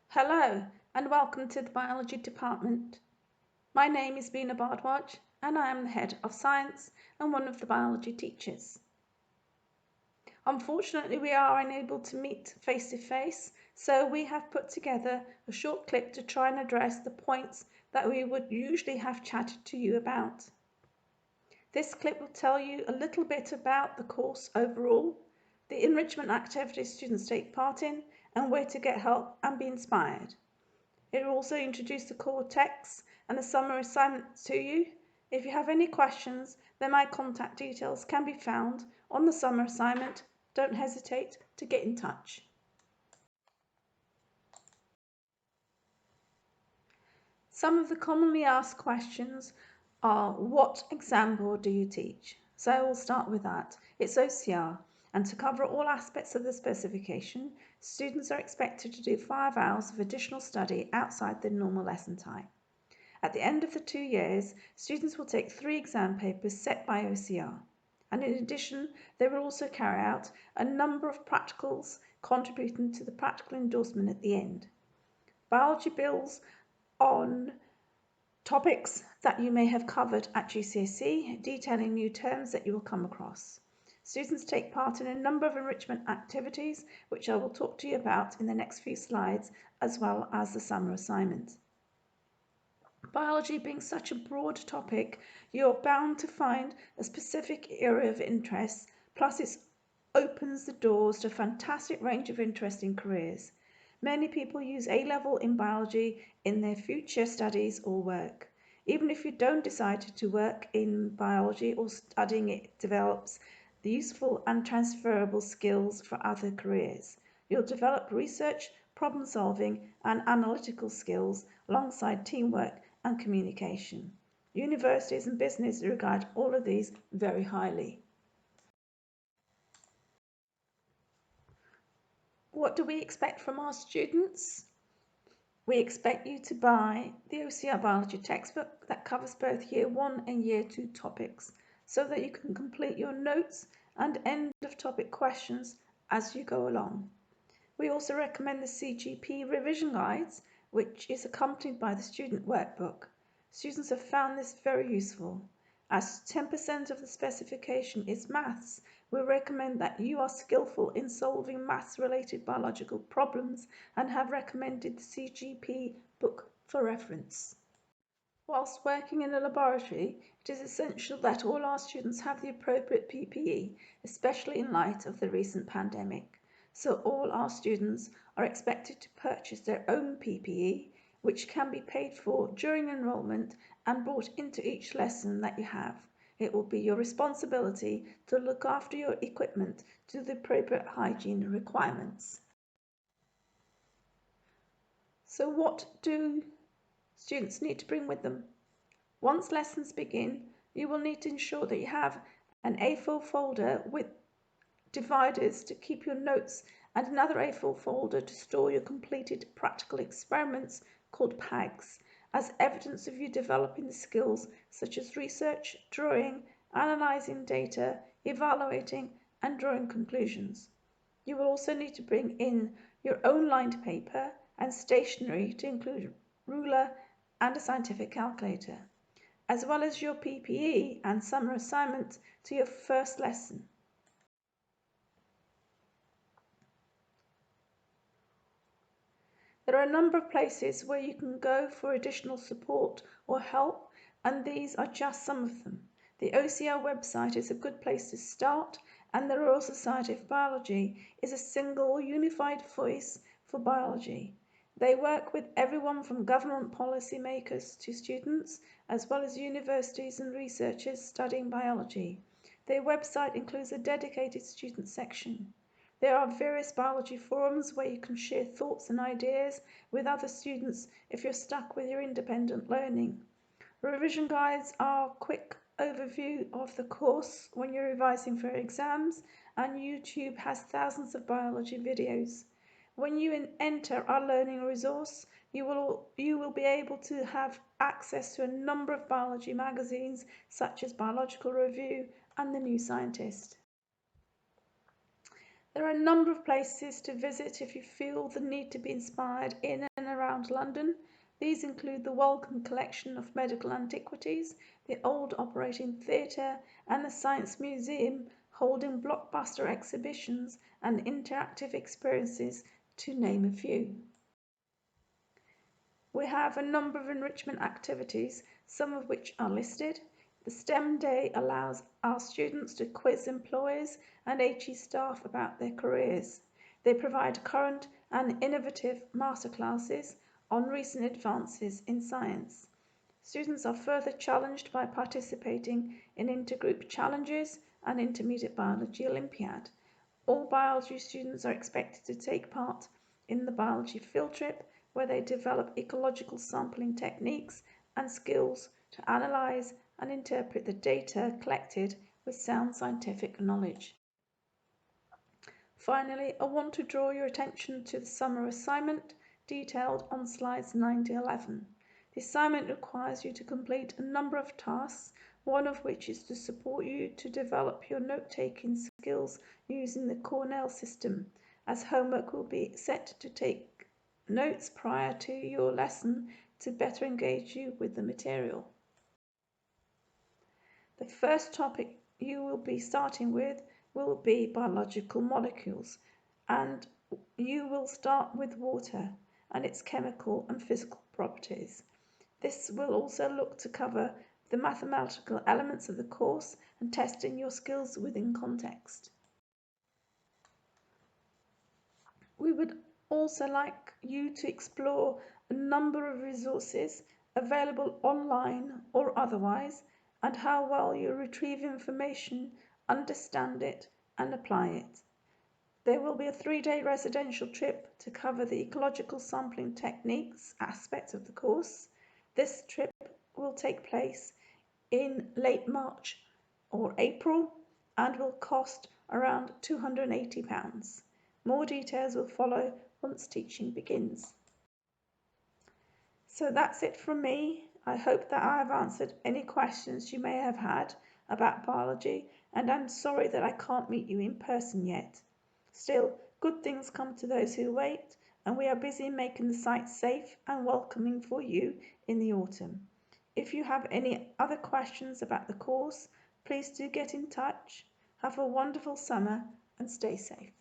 Hello and welcome to the Biology Department. My name is Bina Bardwaj and I am the Head of Science and one of the biology teachers. Unfortunately, we are unable to meet face to face, so we have put together a short clip to try and address the points that we would usually have chatted to you about. This clip will tell you a little bit about the course overall, the enrichment activities students take part in, and where to get help and be inspired. It will also introduce the core texts and the summer assignments to you. If you have any questions, then my contact details can be found on the summer assignment. Don't hesitate to get in touch. Some of the commonly asked questions are, what exam board do you teach? So we'll start with that. It's OCR, and to cover all aspects of the specification, students are expected to do 5 hours of additional study outside the normal lesson time. At the end of the 2 years, students will take 3 exam papers set by OCR, and in addition, they will also carry out a number of practicals contributing to the practical endorsement at the end. Biology builds on topics that you may have covered at GCSE, detailing new terms that you will come across. Students take part in a number of enrichment activities, which I will talk to you about in the next few slides, as well as the summer assignment. Biology being such a broad topic, you're bound to find a specific area of interest, plus it opens the doors to a fantastic range of interesting careers. Many people use A level in biology in their future studies or work. Even if you don't decide to work in biology or studying it develops the useful and transferable skills for other careers. You'll develop research, problem solving and analytical skills alongside teamwork and communication. Universities and business regard all of these very highly. What do we expect from our students? We expect you to buy the OCR Biology textbook that covers both Year 1 and Year 2 topics so that you can complete your notes and end of topic questions as you go along. We also recommend the CGP revision guides, which is accompanied by the student workbook. Students have found this very useful. As 10% of the specification is maths, we recommend that you are skillful in solving maths-related biological problems and have recommended the CGP book for reference. Whilst working in a laboratory, it is essential that all our students have the appropriate PPE, especially in light of the recent pandemic. So all our students are expected to purchase their own PPE, which can be paid for during enrolment and brought into each lesson that you have. It will be your responsibility to look after your equipment to the appropriate hygiene requirements. So what do students need to bring with them? Once lessons begin, you will need to ensure that you have an A4 folder with dividers to keep your notes and another A4 folder to store your completed practical experiments called PAGs, as evidence of you developing the skills such as research, drawing, analysing data, evaluating and drawing conclusions. You will also need to bring in your own lined paper and stationery to include ruler and a scientific calculator, as well as your PPE and summer assignment to your first lesson. There are a number of places where you can go for additional support or help, and these are just some of them. The OCR website is a good place to start, and the Royal Society of Biology is a single unified voice for biology. They work with everyone from government policy makers to students, as well as universities and researchers studying biology. Their website includes a dedicated student section. There are various biology forums where you can share thoughts and ideas with other students if you're stuck with your independent learning. Revision guides are a quick overview of the course when you're revising for exams, and YouTube has thousands of biology videos. When you enter our learning resource, you will be able to have access to a number of biology magazines such as Biological Review and The New Scientist. There are a number of places to visit if you feel the need to be inspired in and around London. These include the Wellcome Collection of Medical Antiquities, the Old Operating Theatre, and the Science Museum, holding blockbuster exhibitions and interactive experiences, to name a few. We have a number of enrichment activities, some of which are listed. The STEM Day allows our students to quiz employers and HE staff about their careers. They provide current and innovative masterclasses on recent advances in science. Students are further challenged by participating in intergroup challenges and Intermediate Biology Olympiad. All biology students are expected to take part in the biology field trip, where they develop ecological sampling techniques and skills to analyse and interpret the data collected with sound scientific knowledge. Finally, I want to draw your attention to the summer assignment detailed on slides 9 to 11. The assignment requires you to complete a number of tasks, one of which is to support you to develop your note-taking skills using the Cornell system, as homework will be set to take notes prior to your lesson to better engage you with the material. The first topic you will be starting with will be biological molecules, and you will start with water and its chemical and physical properties. This will also look to cover the mathematical elements of the course and testing your skills within context. We would also like you to explore a number of resources available online or otherwise, and how well you retrieve information, understand it, and apply it. There will be a 3-day residential trip to cover the ecological sampling techniques aspect of the course. This trip will take place in late March or April and will cost around £280. More details will follow once teaching begins. So that's it from me. I hope that I have answered any questions you may have had about biology, and I'm sorry that I can't meet you in person yet. Still, good things come to those who wait, and we are busy making the site safe and welcoming for you in the autumn. If you have any other questions about the course, please do get in touch. Have a wonderful summer and stay safe.